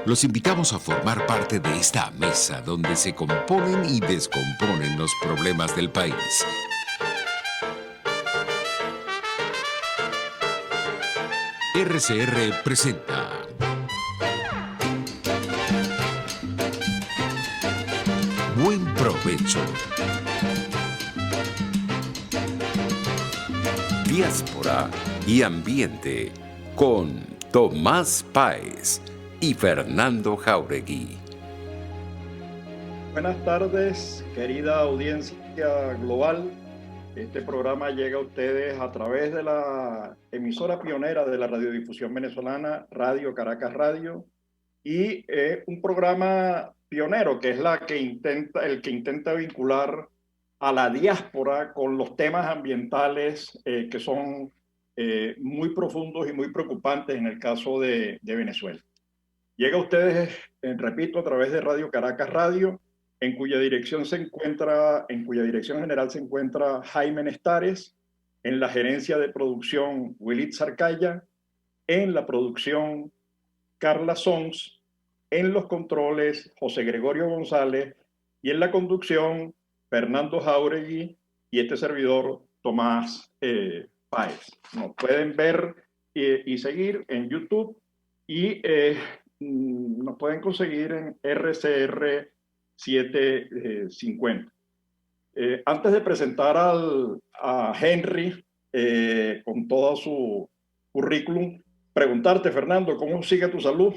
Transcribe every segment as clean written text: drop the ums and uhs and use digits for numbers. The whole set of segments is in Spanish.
Los invitamos a formar parte de esta mesa donde se componen y descomponen los problemas del país. RCR presenta Buen Provecho. Diáspora y Ambiente con Tomás Páez y Fernando Jáuregui. Buenas tardes, querida audiencia global. Este programa llega a ustedes a través de la emisora pionera de la radiodifusión venezolana, Radio Caracas Radio, y un programa pionero que es el que intenta vincular a la diáspora con los temas ambientales que son muy profundos y muy preocupantes en el caso de Venezuela. Llega a ustedes, repito, a través de Radio Caracas Radio, en cuya dirección general se encuentra Jaime Nestares, en la gerencia de producción Willit Sarcaya, en la producción Carla Sons, en los controles José Gregorio González y en la conducción Fernando Jáuregui y este servidor Tomás Páez. Nos pueden ver y seguir en YouTube y nos pueden conseguir en RCR 750. Antes de presentar a Henry con todo su currículum, preguntarte, Fernando, ¿cómo sigue tu salud?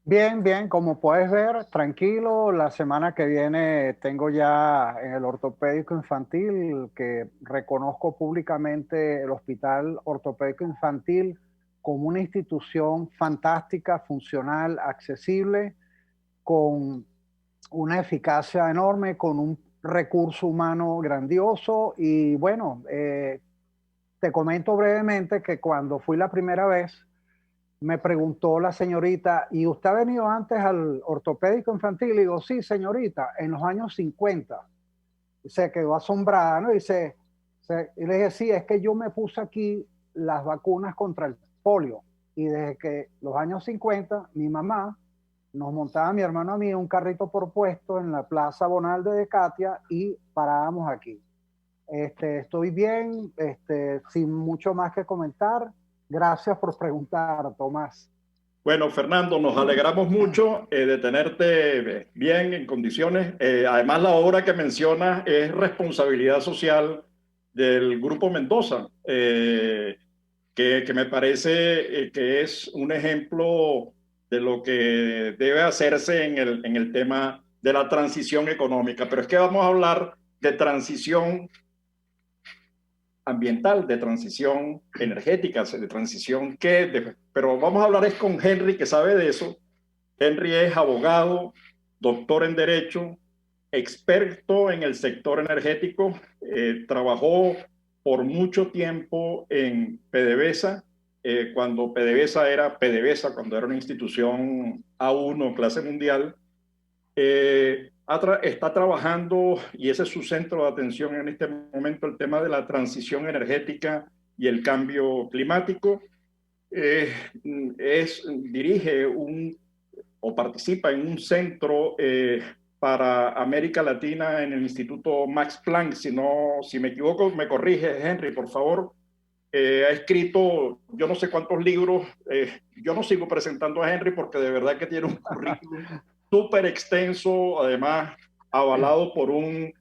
Bien, bien, como puedes ver, tranquilo. La semana que viene tengo ya en el ortopédico infantil, que reconozco públicamente el Hospital Ortopédico Infantil como una institución fantástica, funcional, accesible, con una eficacia enorme, con un recurso humano grandioso. Y bueno, te comento brevemente que cuando fui la primera vez, me preguntó la señorita, ¿y usted ha venido antes al ortopédico infantil? Y digo, sí, señorita, en los años 50. Y se quedó asombrada, ¿no? Y le dije, sí, es que yo me puse aquí las vacunas contra el polio. Y desde que los años 50, mi mamá nos montaba, mi hermano a mí, un carrito por puesto en la Plaza Bonalde de Catia y parábamos aquí. Estoy bien, sin mucho más que comentar. Gracias por preguntar, Tomás. Bueno, Fernando, nos alegramos mucho de tenerte bien, en condiciones. Además, la obra que mencionas es responsabilidad social del Grupo Mendoza, que me parece que es un ejemplo de lo que debe hacerse en el tema de la transición económica. Pero es que vamos a hablar de transición ambiental, de transición energética, de transición pero vamos a hablar es con Henry, que sabe de eso. Henry es abogado, doctor en Derecho, experto en el sector energético, trabajó por mucho tiempo en PDVSA, cuando PDVSA era PDVSA, cuando era una institución A1, clase mundial. Está trabajando, y ese es su centro de atención en este momento, el tema de la transición energética y el cambio climático. Dirige o participa en un centro para América Latina en el Instituto Max Planck. Si me equivoco, me corrige, Henry, por favor. Ha escrito yo no sé cuántos libros. Yo no sigo presentando a Henry porque de verdad que tiene un currículum súper extenso, además avalado por un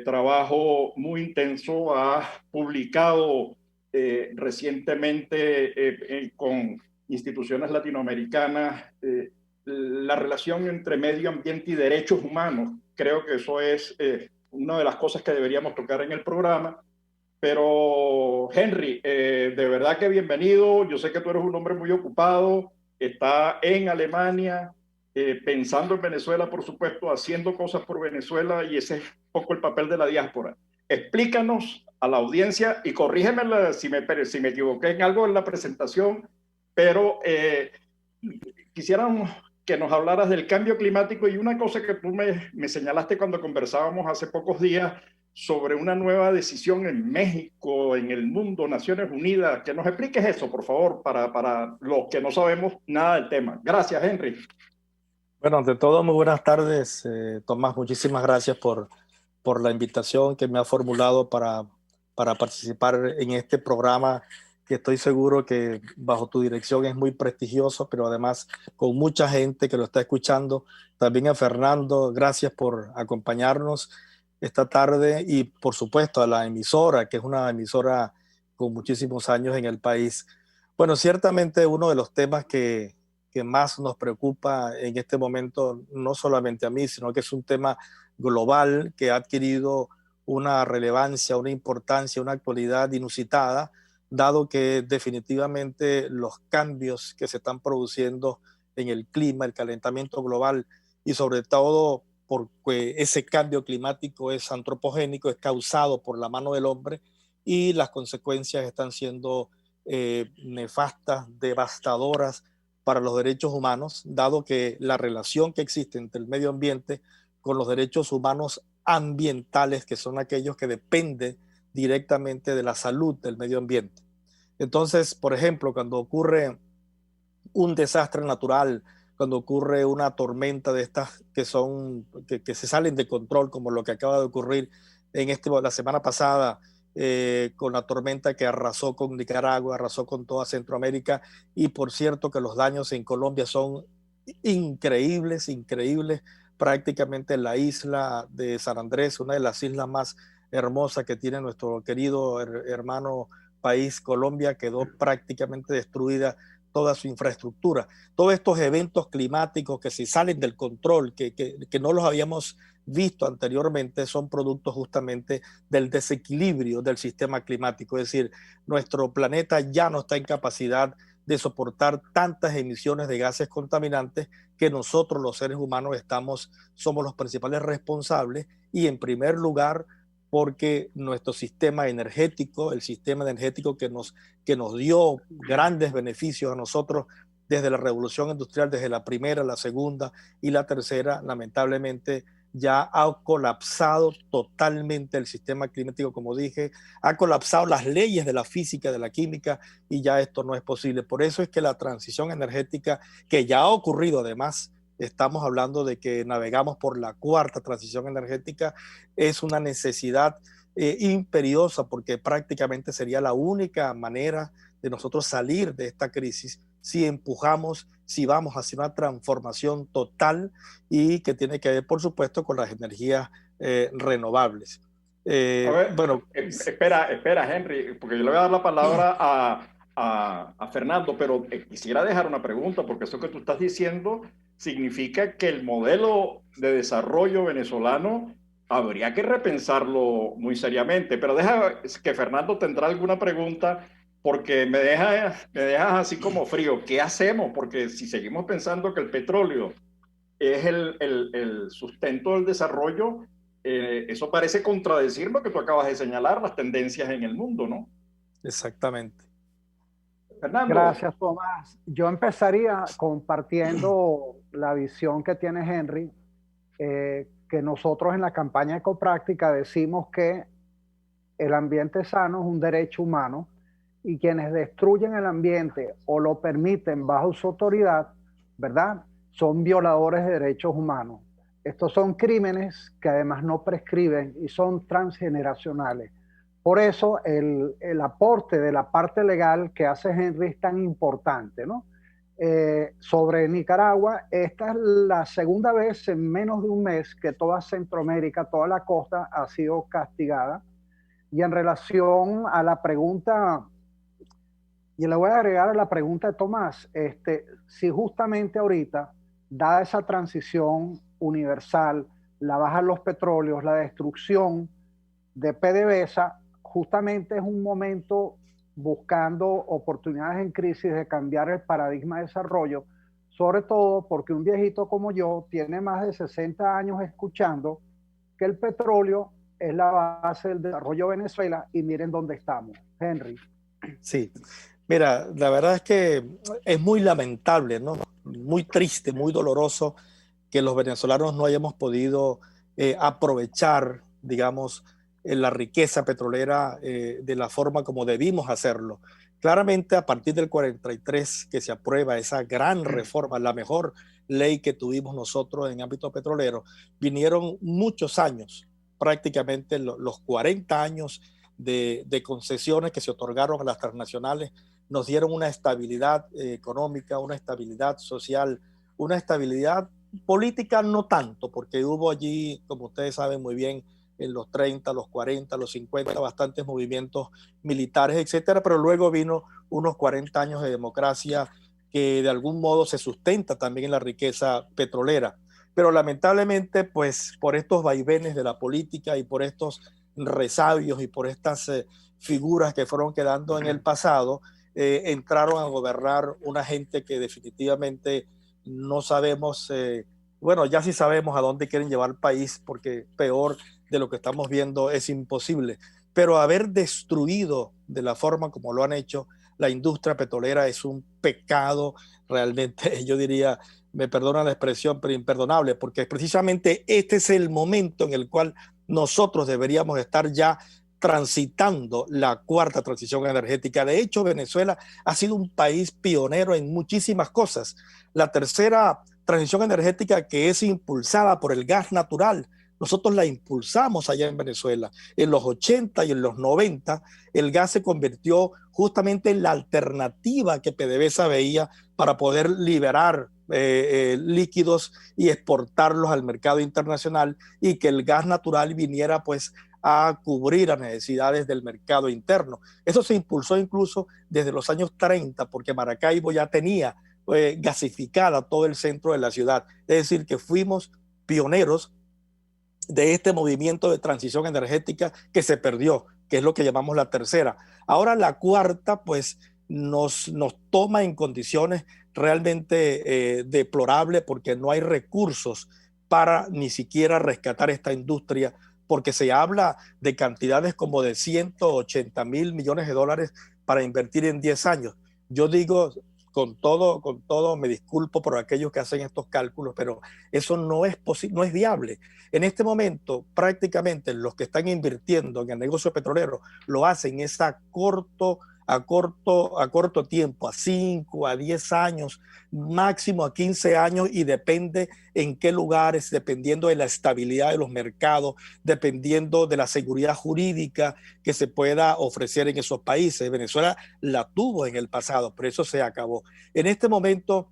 trabajo muy intenso. Ha publicado recientemente con instituciones latinoamericanas la relación entre medio ambiente y derechos humanos. Creo que eso es una de las cosas que deberíamos tocar en el programa. Pero Henry, de verdad que bienvenido. Yo sé que tú eres un hombre muy ocupado, está en Alemania, pensando en Venezuela, por supuesto, haciendo cosas por Venezuela, y ese es un poco el papel de la diáspora. Explícanos a la audiencia, y corrígeme si me equivoqué en algo en la presentación, pero quisiéramos que nos hablaras del cambio climático y una cosa que tú me señalaste cuando conversábamos hace pocos días sobre una nueva decisión en México, en el mundo, Naciones Unidas. Que nos expliques eso, por favor, para los que no sabemos nada del tema. Gracias, Henry. Bueno, ante todo, muy buenas tardes, Tomás. Muchísimas gracias por la invitación que me ha formulado para participar en este programa que estoy seguro que bajo tu dirección es muy prestigioso, pero además con mucha gente que lo está escuchando. También a Fernando, gracias por acompañarnos esta tarde y por supuesto a la emisora, que es una emisora con muchísimos años en el país. Bueno, ciertamente uno de los temas que más nos preocupa en este momento, no solamente a mí, sino que es un tema global que ha adquirido una relevancia, una importancia, una actualidad inusitada, dado que definitivamente los cambios que se están produciendo en el clima, el calentamiento global y sobre todo porque ese cambio climático es antropogénico, es causado por la mano del hombre y las consecuencias están siendo nefastas, devastadoras para los derechos humanos, dado que la relación que existe entre el medio ambiente con los derechos humanos ambientales, que son aquellos que dependen directamente de la salud del medio ambiente. Entonces, por ejemplo, cuando ocurre un desastre natural, cuando ocurre una tormenta de estas que se salen de control, como lo que acaba de ocurrir la semana pasada, con la tormenta que arrasó con Nicaragua, arrasó con toda Centroamérica, y por cierto que los daños en Colombia son increíbles, increíbles. Prácticamente la isla de San Andrés, una de las islas más hermosas que tiene nuestro querido hermano país Colombia, quedó prácticamente destruida toda su infraestructura. Todos estos eventos climáticos que se salen del control, que no los habíamos visto anteriormente, son productos justamente del desequilibrio del sistema climático. Es decir, nuestro planeta ya no está en capacidad de soportar tantas emisiones de gases contaminantes que nosotros los seres humanos somos los principales responsables, y en primer lugar porque nuestro sistema energético, el sistema energético que nos dio grandes beneficios a nosotros desde la revolución industrial, desde la primera, la segunda y la tercera, lamentablemente ya ha colapsado totalmente el sistema climático, como dije, ha colapsado las leyes de la física, de la química, y ya esto no es posible. Por eso es que la transición energética, que ya ha ocurrido además, estamos hablando de que navegamos por la cuarta transición energética, es una necesidad imperiosa, porque prácticamente sería la única manera de nosotros salir de esta crisis si empujamos, si vamos hacia una transformación total, y que tiene que ver, por supuesto, con las energías renovables. A ver, Bueno, espera, Henry, porque yo le voy a dar la palabra a Fernando, pero quisiera dejar una pregunta, porque eso que tú estás diciendo significa que el modelo de desarrollo venezolano habría que repensarlo muy seriamente. Pero deja que Fernando tendrá alguna pregunta, porque me dejas así como frío. ¿Qué hacemos? Porque si seguimos pensando que el petróleo es el sustento del desarrollo, eso parece contradecir lo que tú acabas de señalar, las tendencias en el mundo, ¿no? exactamente. Fernando. Gracias, Tomás. Yo empezaría compartiendo la visión que tiene Henry, que nosotros en la campaña Ecopráctica decimos que el ambiente sano es un derecho humano, y quienes destruyen el ambiente o lo permiten bajo su autoridad, ¿verdad?, son violadores de derechos humanos. Estos son crímenes que además no prescriben y son transgeneracionales. Por eso el aporte de la parte legal que hace Henry es tan importante, ¿no? Sobre Nicaragua, esta es la segunda vez en menos de un mes que toda Centroamérica, toda la costa ha sido castigada. Y en relación a la pregunta, y le voy a agregar a la pregunta de Tomás, si justamente ahorita, dada esa transición universal, la baja de los petróleos, la destrucción de PDVSA, justamente es un momento buscando oportunidades en crisis de cambiar el paradigma de desarrollo, sobre todo porque un viejito como yo tiene más de 60 años escuchando que el petróleo es la base del desarrollo de Venezuela, y miren dónde estamos. Henry. Sí, mira, la verdad es que es muy lamentable, ¿no? Muy triste, muy doloroso que los venezolanos no hayamos podido aprovechar, digamos, la riqueza petrolera de la forma como debimos hacerlo. Claramente, a partir del 43 que se aprueba esa gran reforma, la mejor ley que tuvimos nosotros en ámbito petrolero, vinieron muchos años, prácticamente los 40 años de concesiones que se otorgaron a las transnacionales, nos dieron una estabilidad económica, una estabilidad social, una estabilidad política no tanto, porque hubo allí, como ustedes saben muy bien, en los 30, los 40, los 50, bastantes movimientos militares, etcétera, pero luego vino unos 40 años de democracia que de algún modo se sustenta también en la riqueza petrolera. Pero lamentablemente, pues por estos vaivenes de la política y por estos resabios y por estas figuras que fueron quedando en el pasado, entraron a gobernar una gente que definitivamente no sabemos, bueno, ya sí sabemos a dónde quieren llevar el país, porque peor de lo que estamos viendo es imposible. Pero haber destruido de la forma como lo han hecho la industria petrolera es un pecado realmente, yo diría, me perdona la expresión, pero imperdonable, porque precisamente este es el momento en el cual nosotros deberíamos estar ya transitando la cuarta transición energética. De hecho, Venezuela ha sido un país pionero en muchísimas cosas. La tercera transición energética, que es impulsada por el gas natural, nosotros la impulsamos allá en Venezuela. En los 80 y en los 90, el gas se convirtió justamente en la alternativa que PDVSA veía para poder liberar líquidos y exportarlos al mercado internacional, y que el gas natural viniera pues a cubrir las necesidades del mercado interno. Eso se impulsó incluso desde los años 30, porque Maracaibo ya tenía gasificada todo el centro de la ciudad. Es decir, que fuimos pioneros de este movimiento de transición energética que se perdió, que es lo que llamamos la tercera. Ahora la cuarta, pues, nos toma en condiciones realmente deplorables, porque no hay recursos para ni siquiera rescatar esta industria, porque se habla de cantidades como de 180.000 millones de dólares para invertir en 10 años. Yo digo, con todo, me disculpo por aquellos que hacen estos cálculos, pero eso no es posible, no es viable. En este momento, prácticamente los que están invirtiendo en el negocio petrolero lo hacen es a corto tiempo, a 5, a 10 años, máximo a 15 años, y depende en qué lugares, dependiendo de la estabilidad de los mercados, dependiendo de la seguridad jurídica que se pueda ofrecer en esos países. Venezuela la tuvo en el pasado, pero eso se acabó. En este momento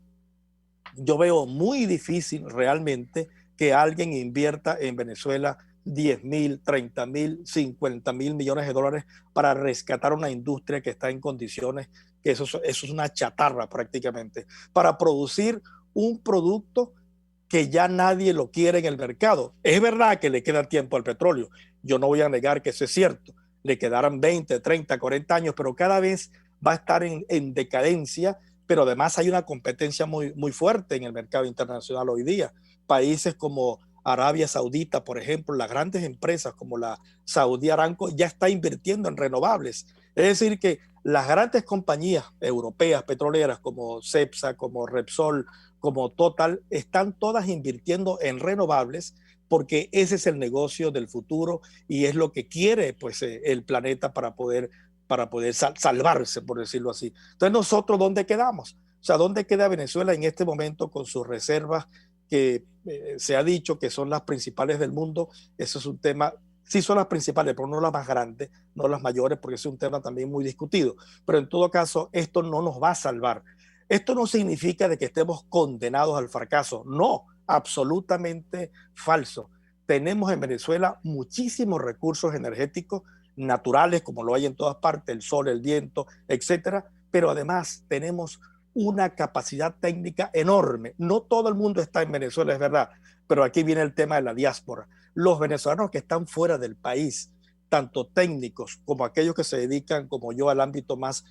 yo veo muy difícil realmente que alguien invierta en Venezuela 10.000, 30.000, 50.000 millones de dólares para rescatar una industria que está en condiciones que eso es una chatarra prácticamente, para producir un producto que ya nadie lo quiere en el mercado. Es verdad que le queda tiempo al petróleo, yo no voy a negar que eso es cierto, le quedarán 20, 30, 40 años, pero cada vez va a estar en decadencia, pero además hay una competencia muy, muy fuerte en el mercado internacional hoy día. Países como Arabia Saudita, por ejemplo, las grandes empresas como la Saudi Aramco ya está invirtiendo en renovables. Es decir, que las grandes compañías europeas petroleras como Cepsa, como Repsol, como Total, están todas invirtiendo en renovables, porque ese es el negocio del futuro y es lo que quiere pues, el planeta para poder salvarse, por decirlo así. Entonces, ¿nosotros dónde quedamos? O sea, ¿dónde queda Venezuela en este momento con sus reservas que se ha dicho que son las principales del mundo? Eso es un tema, sí son las principales, pero no las más grandes, no las mayores, porque es un tema también muy discutido. Pero en todo caso, esto no nos va a salvar. Esto no significa de que estemos condenados al fracaso. No, absolutamente falso. Tenemos en Venezuela muchísimos recursos energéticos naturales, como lo hay en todas partes, el sol, el viento, etcétera, pero además tenemos una capacidad técnica enorme. No todo el mundo está en Venezuela, es verdad, pero aquí viene el tema de la diáspora. Los venezolanos que están fuera del país, tanto técnicos como aquellos que se dedican, como yo, al ámbito más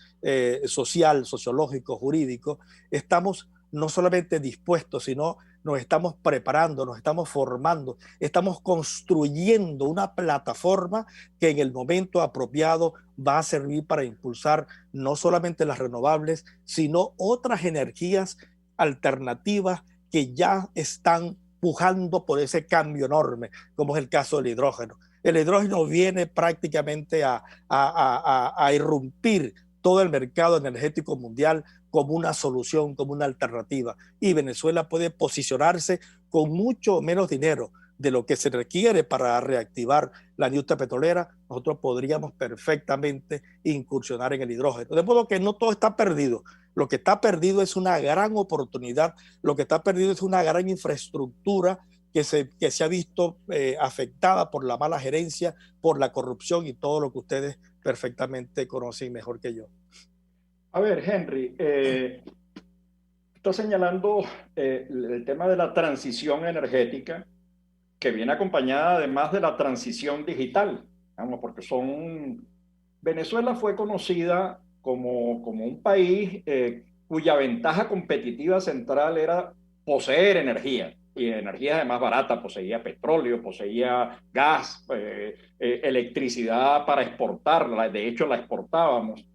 social, sociológico, jurídico, estamos no solamente dispuestos, sino nos estamos preparando, nos estamos formando, estamos construyendo una plataforma que en el momento apropiado va a servir para impulsar no solamente las renovables, sino otras energías alternativas que ya están pujando por ese cambio enorme, como es el caso del hidrógeno. El hidrógeno viene prácticamente a irrumpir todo el mercado energético mundial como una solución, como una alternativa. Y Venezuela puede posicionarse con mucho menos dinero de lo que se requiere para reactivar la industria petrolera. Nosotros podríamos perfectamente incursionar en el hidrógeno. De modo que no todo está perdido. Lo que está perdido es una gran oportunidad, lo que está perdido es una gran infraestructura que se ha visto afectada por la mala gerencia, por la corrupción y todo lo que ustedes perfectamente conocen mejor que yo. A ver, Henry, está señalando el tema de la transición energética, que viene acompañada además de la transición digital, vamos, porque Venezuela fue conocida como un país cuya ventaja competitiva central era poseer energía, y energía además barata, poseía petróleo, poseía gas, electricidad para exportarla, de hecho la exportábamos,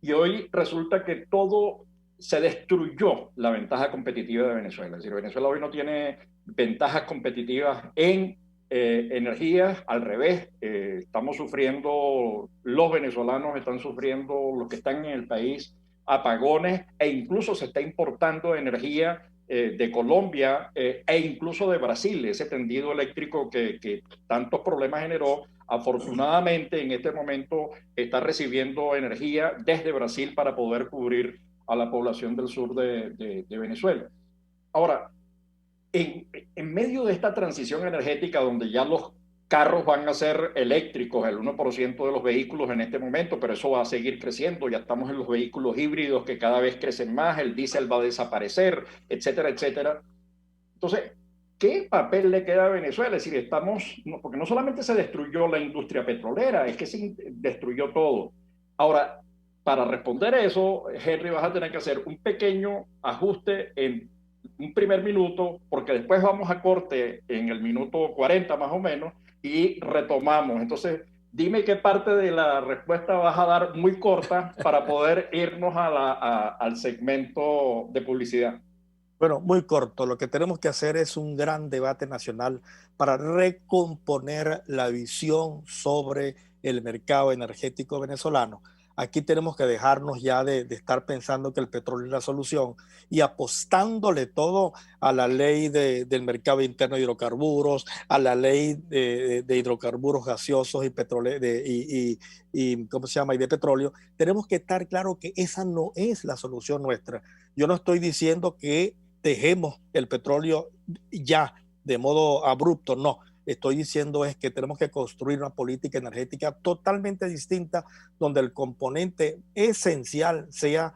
y hoy resulta que todo se destruyó la ventaja competitiva de Venezuela. Es decir, Venezuela hoy no tiene ventajas competitivas en energías, al revés, estamos sufriendo, los venezolanos están sufriendo, los que están en el país, apagones, e incluso se está importando energía de Colombia e incluso de Brasil, ese tendido eléctrico que tantos problemas generó. Afortunadamente en este momento está recibiendo energía desde Brasil para poder cubrir a la población del sur de Venezuela. Ahora, en medio de esta transición energética donde ya los carros van a ser eléctricos, el 1% de los vehículos en este momento, pero eso va a seguir creciendo, ya estamos en los vehículos híbridos que cada vez crecen más, el diésel va a desaparecer, etcétera, etcétera. Entonces, ¿qué papel le queda a Venezuela? Es decir, porque no solamente se destruyó la industria petrolera, es que se destruyó todo. Ahora, para responder a eso, Henry, vas a tener que hacer un pequeño ajuste en un primer minuto, porque después vamos a corte en el minuto 40 más o menos y retomamos. Entonces, dime qué parte de la respuesta vas a dar muy corta para poder irnos al segmento de publicidad. Bueno, muy corto. Lo que tenemos que hacer es un gran debate nacional para recomponer la visión sobre el mercado energético venezolano. Aquí tenemos que dejarnos ya de estar pensando que el petróleo es la solución y apostándole todo a la ley del mercado interno de hidrocarburos, a la ley de hidrocarburos gaseosos y ¿cómo se llama? Y de petróleo. Tenemos que estar claro que esa no es la solución nuestra. Yo no estoy diciendo que dejemos el petróleo ya de modo abrupto, no. Estoy diciendo es que tenemos que construir una política energética totalmente distinta, donde el componente esencial sea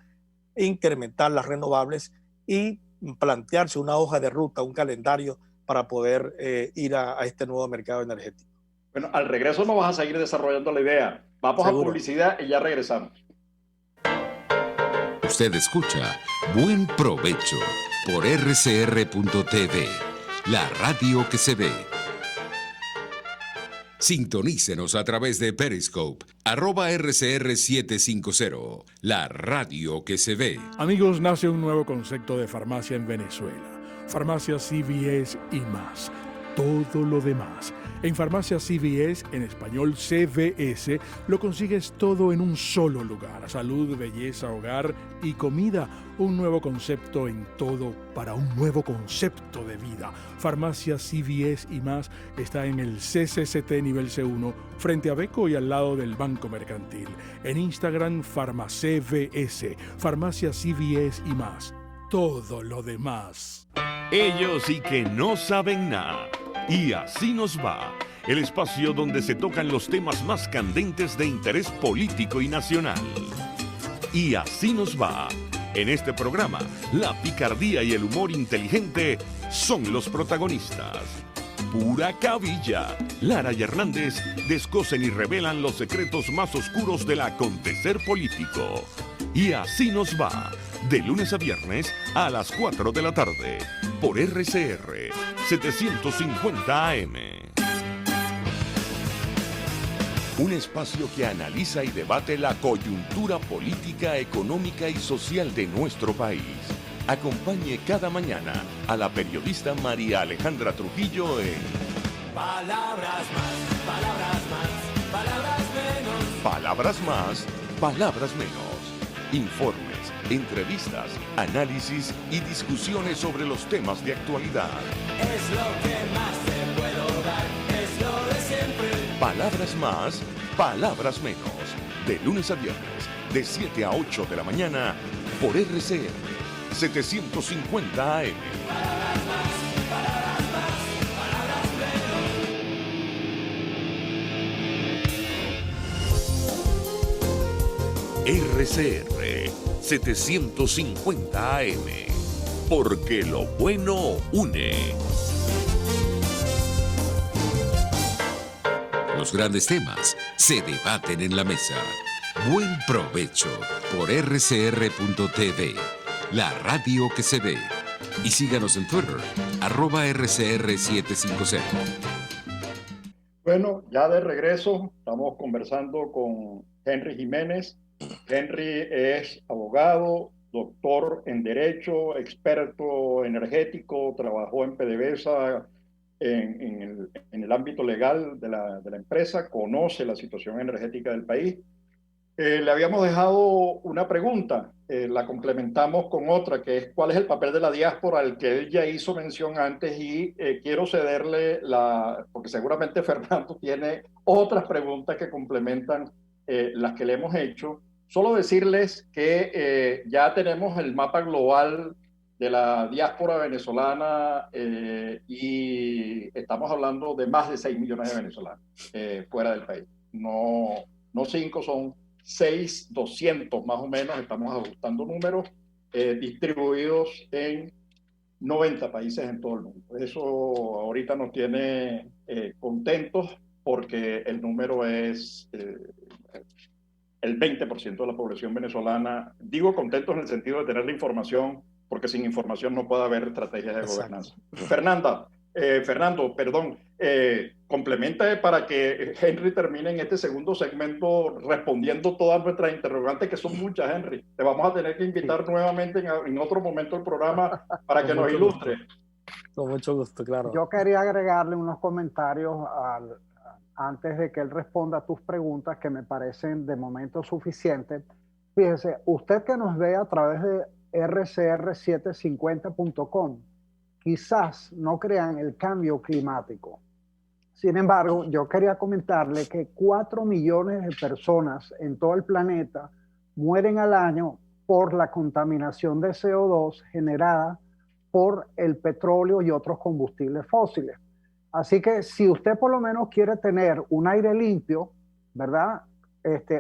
incrementar las renovables y plantearse una hoja de ruta, un calendario para poder ir a este nuevo mercado energético. Bueno, al regreso nos vas a seguir desarrollando la idea. Vamos ¿Seguro? A publicidad y ya regresamos. Usted escucha Buen Provecho por rcr.tv, la radio que se ve. Sintonícenos a través de Periscope, @RCR750, la radio que se ve. Amigos, nace un nuevo concepto de farmacia en Venezuela. Farmacia CVS y más. Todo lo demás. En Farmacia CVS, en español CVS, lo consigues todo en un solo lugar. Salud, belleza, hogar y comida. Un nuevo concepto en todo para un nuevo concepto de vida. Farmacia CVS y más está en el CCCT nivel C1, frente a Beco y al lado del Banco Mercantil. En Instagram, FarmaCVS. Farmacia CVS y más. Todo lo demás. Ellos sí que no saben nada. Y así nos va, el espacio donde se tocan los temas más candentes de interés político y nacional. Y así nos va. En este programa, la picardía y el humor inteligente son los protagonistas. Pura cabilla. Lara y Hernández descosen y revelan los secretos más oscuros del acontecer político. Y así nos va, de lunes a viernes a las 4 de la tarde, por RCR 750 AM. Un espacio que analiza y debate la coyuntura política, económica y social de nuestro país. Acompañe cada mañana a la periodista María Alejandra Trujillo en Palabras más, palabras más, palabras menos. Palabras más, palabras menos. Informes, entrevistas, análisis y discusiones sobre los temas de actualidad. Es lo que más te puedo dar, es lo de siempre. Palabras más, palabras menos. De lunes a viernes, de 7 a 8 de la mañana, por RCR 750 AM. Palabras más, palabras más, palabras menos. RCR 750 AM. Porque lo bueno une. Los grandes temas se debaten en la mesa. Buen provecho por rcr.tv, la radio que se ve. Y síganos en Twitter, @rcr750. Bueno, ya de regreso, estamos conversando con Henry Jiménez. Henry es abogado, doctor en Derecho, experto energético, trabajó en PDVSA en el ámbito legal de la empresa, conoce la situación energética del país. Le habíamos dejado una pregunta, la complementamos con otra, que es ¿cuál es el papel de la diáspora al que él ya hizo mención antes? Y quiero cederle porque seguramente Fernando tiene otras preguntas que complementan las que le hemos hecho. Solo decirles que ya tenemos el mapa global de la diáspora venezolana y estamos hablando de más de 6 millones de venezolanos fuera del país. No 5, son 6,200 más o menos, estamos ajustando números, distribuidos en 90 países en todo el mundo. Eso ahorita nos tiene contentos porque el número es el 20% de la población venezolana. Digo contentos en el sentido de tener la información, porque sin información no puede haber estrategias de gobernanza. Fernando, perdón, complementa para que Henry termine en este segundo segmento respondiendo todas nuestras interrogantes, que son muchas, Henry. Te vamos a tener que invitar nuevamente en otro momento del programa para que nos ilustre. Con mucho gusto, claro. Yo quería agregarle unos comentarios antes de que él responda a tus preguntas, que me parecen de momento suficientes. Fíjese, usted que nos ve a través de rcr750.com, quizás no crean el cambio climático. Sin embargo, yo quería comentarle que 4 millones de personas en todo el planeta mueren al año por la contaminación de CO2 generada por el petróleo y otros combustibles fósiles. Así que si usted por lo menos quiere tener un aire limpio, ¿verdad?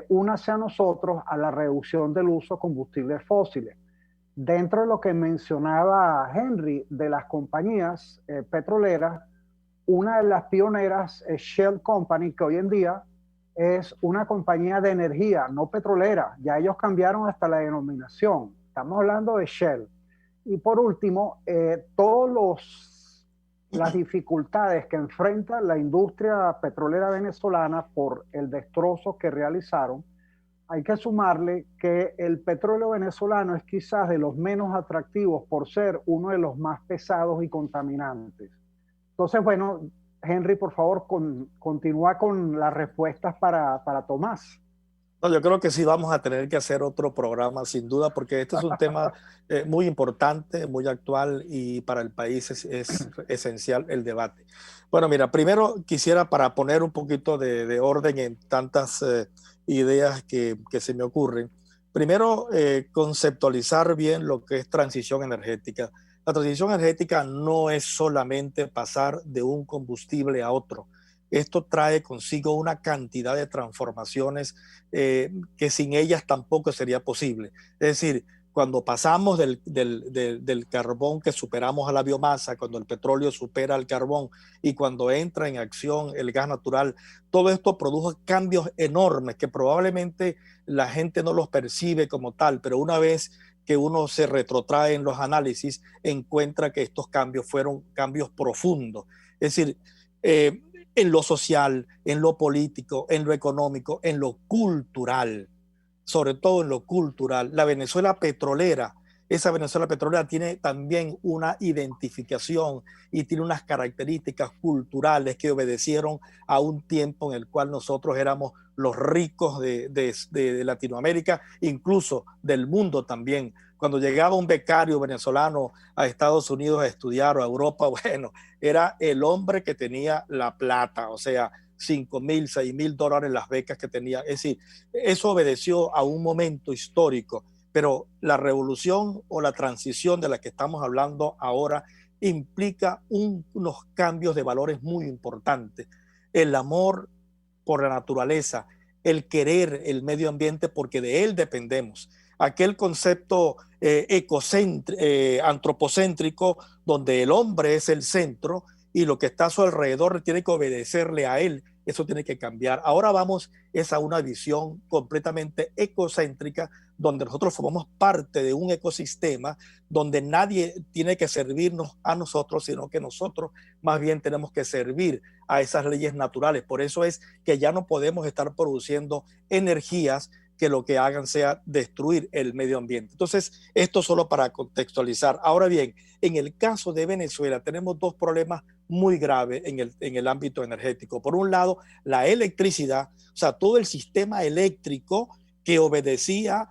Únase a nosotros a la reducción del uso de combustibles fósiles. Dentro de lo que mencionaba Henry de las compañías petroleras, una de las pioneras es Shell Company, que hoy en día es una compañía de energía, no petrolera. Ya ellos cambiaron hasta la denominación. Estamos hablando de Shell. Y por último, las dificultades que enfrenta la industria petrolera venezolana por el destrozo que realizaron, hay que sumarle que el petróleo venezolano es quizás de los menos atractivos por ser uno de los más pesados y contaminantes. Entonces, bueno, Henry, por favor, continúa con las respuestas para Tomás. No, yo creo que sí vamos a tener que hacer otro programa, sin duda, porque este es un tema muy importante, muy actual, y para el país es esencial el debate. Bueno, mira, primero quisiera, para poner un poquito de orden en tantas ideas que se me ocurren, primero conceptualizar bien lo que es transición energética. La transición energética no es solamente pasar de un combustible a otro. Esto trae consigo una cantidad de transformaciones que sin ellas tampoco sería posible. Es decir, cuando pasamos del carbón que superamos a la biomasa, cuando el petróleo supera al carbón y cuando entra en acción el gas natural, todo esto produjo cambios enormes que probablemente la gente no los percibe como tal, pero una vez que uno se retrotrae en los análisis, encuentra que estos cambios fueron cambios profundos. Es decir, en lo social, en lo político, en lo económico, en lo cultural, sobre todo en lo cultural. La Venezuela petrolera esa Venezuela petrolera tiene también una identificación y tiene unas características culturales que obedecieron a un tiempo en el cual nosotros éramos los ricos de Latinoamérica, incluso del mundo también. Cuando llegaba un becario venezolano a Estados Unidos a estudiar o a Europa, bueno, era el hombre que tenía la plata, o sea, $5,000, $6,000 las becas que tenía. Es decir, eso obedeció a un momento histórico, pero la revolución o la transición de la que estamos hablando ahora implica unos cambios de valores muy importantes. El amor por la naturaleza, el querer el medio ambiente porque de él dependemos. Aquel concepto antropocéntrico donde el hombre es el centro y lo que está a su alrededor tiene que obedecerle a él, eso tiene que cambiar. Ahora vamos a una visión completamente ecocéntrica donde nosotros formamos parte de un ecosistema donde nadie tiene que servirnos a nosotros, sino que nosotros más bien tenemos que servir a esas leyes naturales. Por eso es que ya no podemos estar produciendo energías que lo que hagan sea destruir el medio ambiente. Entonces, esto solo para contextualizar. Ahora bien, en el caso de Venezuela tenemos dos problemas muy graves en el ámbito energético. Por un lado, la electricidad, o sea, todo el sistema eléctrico que obedecía,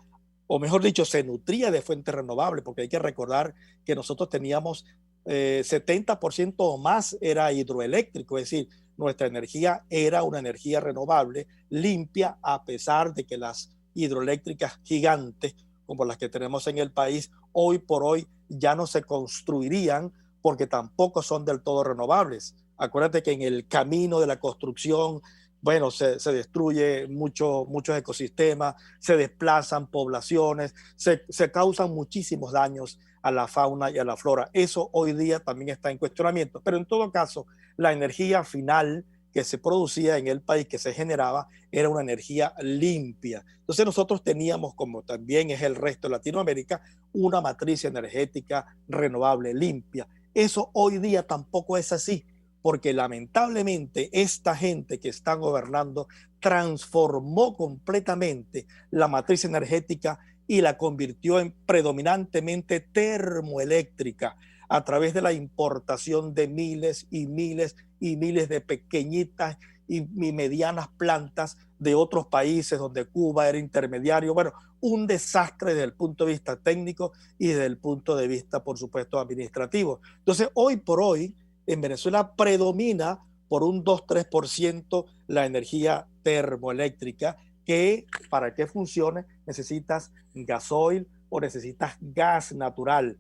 o mejor dicho, se nutría de fuentes renovables, porque hay que recordar que nosotros teníamos 70% o más era hidroeléctrico, es decir, nuestra energía era una energía renovable, limpia, a pesar de que las hidroeléctricas gigantes, como las que tenemos en el país, hoy por hoy ya no se construirían porque tampoco son del todo renovables. Acuérdate que en el camino de la construcción, bueno, se destruye muchos ecosistemas, se desplazan poblaciones, se causan muchísimos daños a la fauna y a la flora. Eso hoy día también está en cuestionamiento, pero en todo caso, la energía final que se producía en el país, que se generaba, era una energía limpia. Entonces nosotros teníamos, como también es el resto de Latinoamérica, una matriz energética renovable, limpia. Eso hoy día tampoco es así, porque lamentablemente esta gente que está gobernando transformó completamente la matriz energética y la convirtió en predominantemente termoeléctrica a través de la importación de miles y miles y miles de pequeñitas y medianas plantas de otros países donde Cuba era intermediario. Bueno, un desastre desde el punto de vista técnico y desde el punto de vista, por supuesto, administrativo. Entonces, hoy por hoy, en Venezuela predomina por un 2-3% la energía termoeléctrica, que para que funcione necesitas gasoil o necesitas gas natural,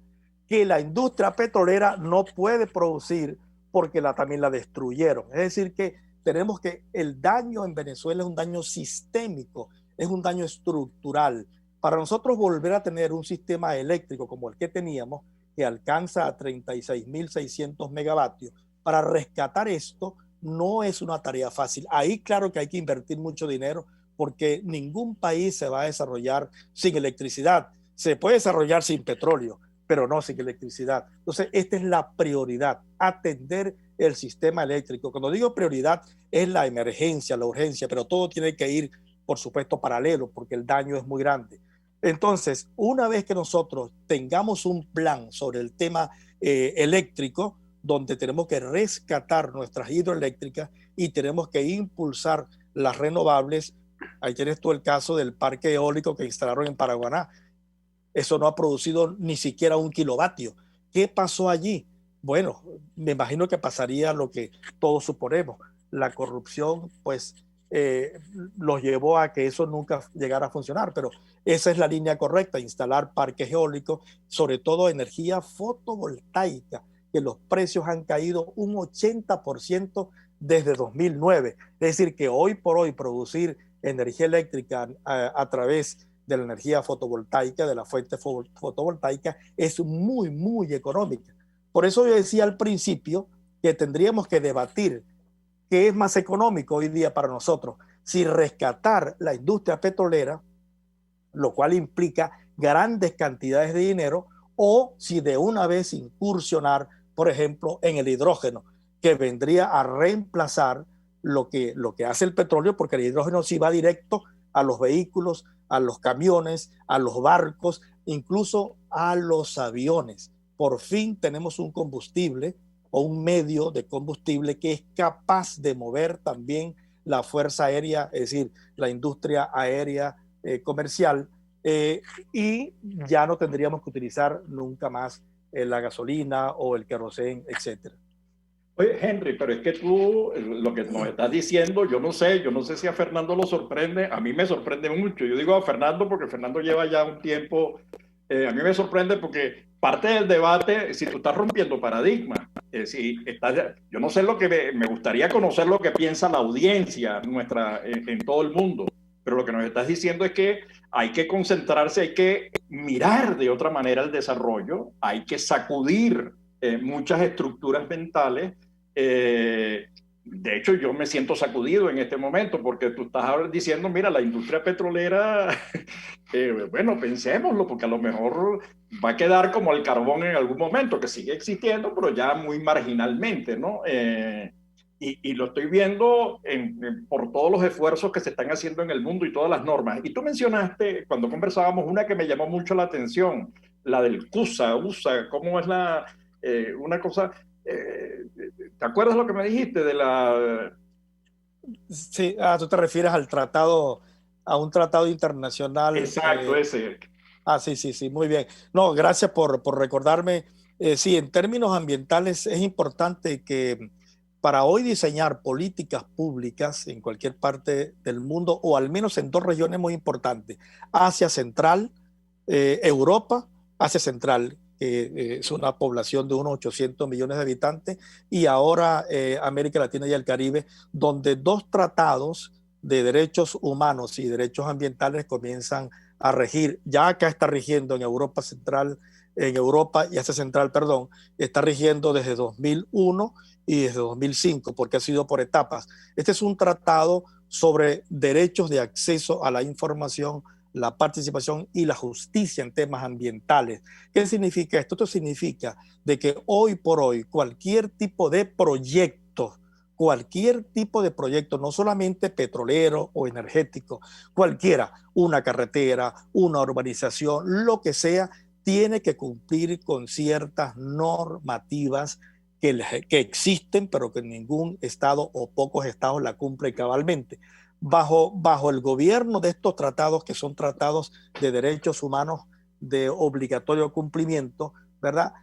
que la industria petrolera no puede producir porque también la destruyeron. Es decir, que tenemos que el daño en Venezuela es un daño sistémico, es un daño estructural. Para nosotros volver a tener un sistema eléctrico como el que teníamos, que alcanza a 36.600 megavatios, para rescatar esto no es una tarea fácil. Ahí claro que hay que invertir mucho dinero porque ningún país se va a desarrollar sin electricidad. Se puede desarrollar sin petróleo, pero no sin electricidad. Entonces, esta es la prioridad, atender el sistema eléctrico. Cuando digo prioridad, es la emergencia, la urgencia, pero todo tiene que ir, por supuesto, paralelo, porque el daño es muy grande. Entonces, una vez que nosotros tengamos un plan sobre el tema eléctrico, donde tenemos que rescatar nuestras hidroeléctricas y tenemos que impulsar las renovables, ahí tienes tú el caso del parque eólico que instalaron en Paraguaná. Eso no ha producido ni siquiera 1 kilovatio. ¿Qué pasó allí? Bueno, me imagino que pasaría lo que todos suponemos. La corrupción, pues, los llevó a que eso nunca llegara a funcionar, pero esa es la línea correcta, instalar parques eólicos, sobre todo energía fotovoltaica, que los precios han caído un 80% desde 2009. Es decir, que hoy por hoy producir energía eléctrica a través de la energía fotovoltaica, de la fuente fotovoltaica, es muy, muy económica. Por eso yo decía al principio que tendríamos que debatir qué es más económico hoy día para nosotros, si rescatar la industria petrolera, lo cual implica grandes cantidades de dinero, o si de una vez incursionar, por ejemplo, en el hidrógeno, que vendría a reemplazar lo que hace el petróleo, porque el hidrógeno sí va directo a los vehículos, a los camiones, a los barcos, incluso a los aviones. Por fin tenemos un combustible o un medio de combustible que es capaz de mover también la fuerza aérea, es decir, la industria aérea comercial, y ya no tendríamos que utilizar nunca más la gasolina o el querosén, etcétera. Oye, Henry, pero es que tú, lo que nos estás diciendo, yo no sé si a Fernando lo sorprende, a mí me sorprende mucho. Yo digo a Fernando porque Fernando lleva ya un tiempo, a mí me sorprende porque parte del debate, si tú estás rompiendo paradigmas, yo no sé lo que me gustaría conocer lo que piensa la audiencia nuestra en todo el mundo, pero lo que nos estás diciendo es que hay que concentrarse, hay que mirar de otra manera el desarrollo, hay que sacudir muchas estructuras mentales. De hecho, yo me siento sacudido en este momento porque tú estás diciendo, mira, la industria petrolera, bueno, pensémoslo, porque a lo mejor va a quedar como el carbón en algún momento, que sigue existiendo, pero ya muy marginalmente, ¿no? Y lo estoy viendo por todos los esfuerzos que se están haciendo en el mundo y todas las normas. Y tú mencionaste, cuando conversábamos, una que me llamó mucho la atención, la del USA, ¿cómo es una cosa? ¿Te acuerdas lo que me dijiste de la...? Sí, tú te refieres al tratado, a un tratado internacional. Exacto, ese. Sí, muy bien. No, gracias por recordarme. Sí, en términos ambientales es importante que para hoy diseñar políticas públicas en cualquier parte del mundo, o al menos en dos regiones muy importantes, Asia Central, Europa, Asia Central, que es una población de unos 800 millones de habitantes, y ahora América Latina y el Caribe, donde dos tratados de derechos humanos y derechos ambientales comienzan a regir. Ya acá está rigiendo en Europa Central, en Europa y Asia Central, perdón, está rigiendo desde 2001 y desde 2005, porque ha sido por etapas. Este es un tratado sobre derechos de acceso a la información, la participación y la justicia en temas ambientales. ¿Qué significa esto? Esto significa de que hoy por hoy cualquier tipo de proyecto, no solamente petrolero o energético, cualquiera, una carretera, una urbanización, lo que sea, tiene que cumplir con ciertas normativas que existen, pero que ningún estado o pocos estados la cumplen cabalmente. Bajo el gobierno de estos tratados, que son tratados de derechos humanos de obligatorio cumplimiento, ¿verdad?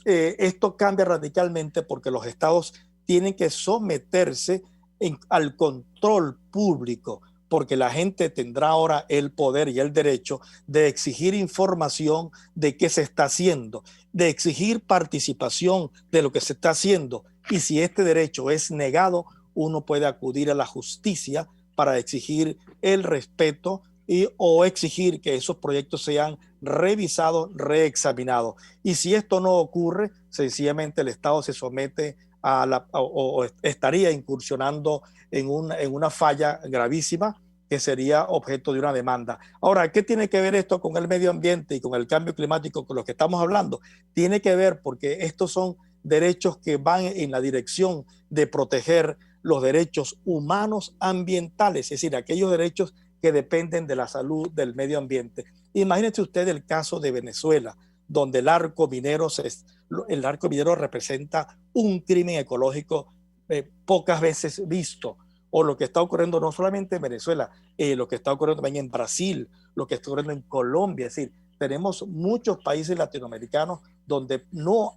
Esto cambia radicalmente porque los estados tienen que someterse al control público, porque la gente tendrá ahora el poder y el derecho de exigir información de qué se está haciendo, de exigir participación de lo que se está haciendo. Y si este derecho es negado, uno puede acudir a la justicia para exigir el respeto o exigir que esos proyectos sean revisados, reexaminados. Y si esto no ocurre, sencillamente el Estado se somete o estaría incursionando en una falla gravísima que sería objeto de una demanda. Ahora, ¿qué tiene que ver esto con el medio ambiente y con el cambio climático con lo que estamos hablando? Tiene que ver porque estos son derechos que van en la dirección de proteger los derechos humanos ambientales, es decir, aquellos derechos que dependen de la salud del medio ambiente. Imagínese usted el caso de Venezuela, donde el arco minero representa un crimen ecológico pocas veces visto, o lo que está ocurriendo no solamente en Venezuela, lo que está ocurriendo también en Brasil, lo que está ocurriendo en Colombia. Es decir, tenemos muchos países latinoamericanos donde no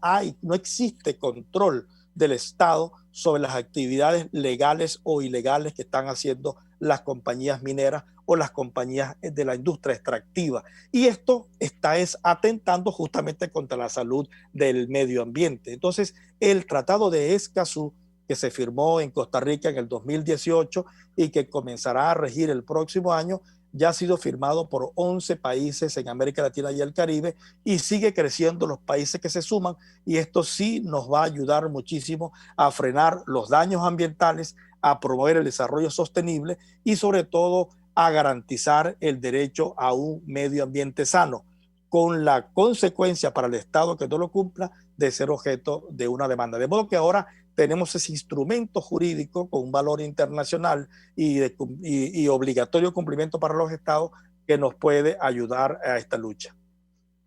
existe control del Estado sobre las actividades legales o ilegales que están haciendo las compañías mineras o las compañías de la industria extractiva. Y esto está atentando justamente contra la salud del medio ambiente. Entonces, el Tratado de Escazú, que se firmó en Costa Rica en el 2018 y que comenzará a regir el próximo año, ya ha sido firmado por 11 países en América Latina y el Caribe, y sigue creciendo los países que se suman, y esto sí nos va a ayudar muchísimo a frenar los daños ambientales, a promover el desarrollo sostenible y sobre todo a garantizar el derecho a un medio ambiente sano, con la consecuencia para el Estado que no lo cumpla de ser objeto de una demanda. De modo que ahora tenemos ese instrumento jurídico con un valor internacional y obligatorio cumplimiento para los estados que nos puede ayudar a esta lucha.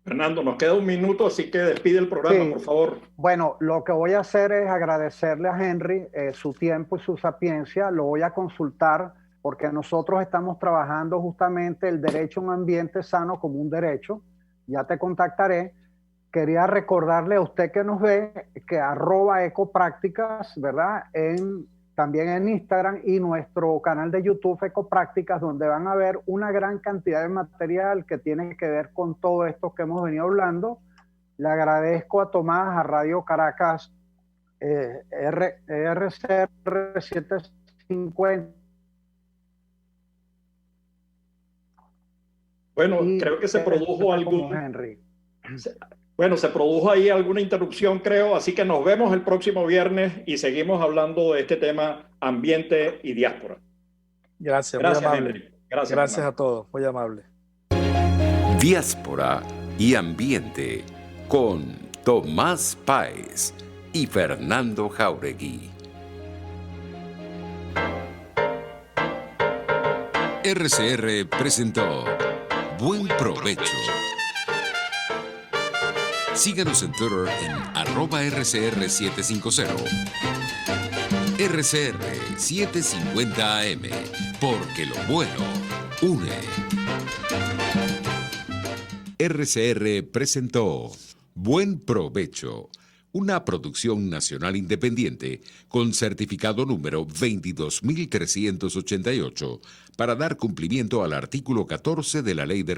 Fernando, nos queda un minuto, así que despide el programa, Sí. por favor. Bueno, lo que voy a hacer es agradecerle a Henry su tiempo y su sapiencia. Lo voy a consultar porque nosotros estamos trabajando justamente el derecho a un ambiente sano como un derecho. Ya te contactaré. Quería recordarle a usted que nos ve que @ecoprácticas, ¿verdad? También en Instagram y nuestro canal de YouTube Ecoprácticas, donde van a ver una gran cantidad de material que tiene que ver con todo esto que hemos venido hablando. Le agradezco a Tomás, a Radio Caracas, RCR 750. Bueno, creo que se produjo se produjo ahí alguna interrupción, creo, así que nos vemos el próximo viernes y seguimos hablando de este tema ambiente y diáspora. Gracias, Gracias, muy amable. Henry. Gracias Gracias a todos, muy amable. Diáspora y ambiente con Tomás Páez y Fernando Jáuregui. RCR presentó Buen Provecho. Síganos en Twitter en @RCR750. RCR 750 AM, porque lo bueno une. RCR presentó Buen Provecho, una producción nacional independiente con certificado número 22388 para dar cumplimiento al artículo 14 de la Ley de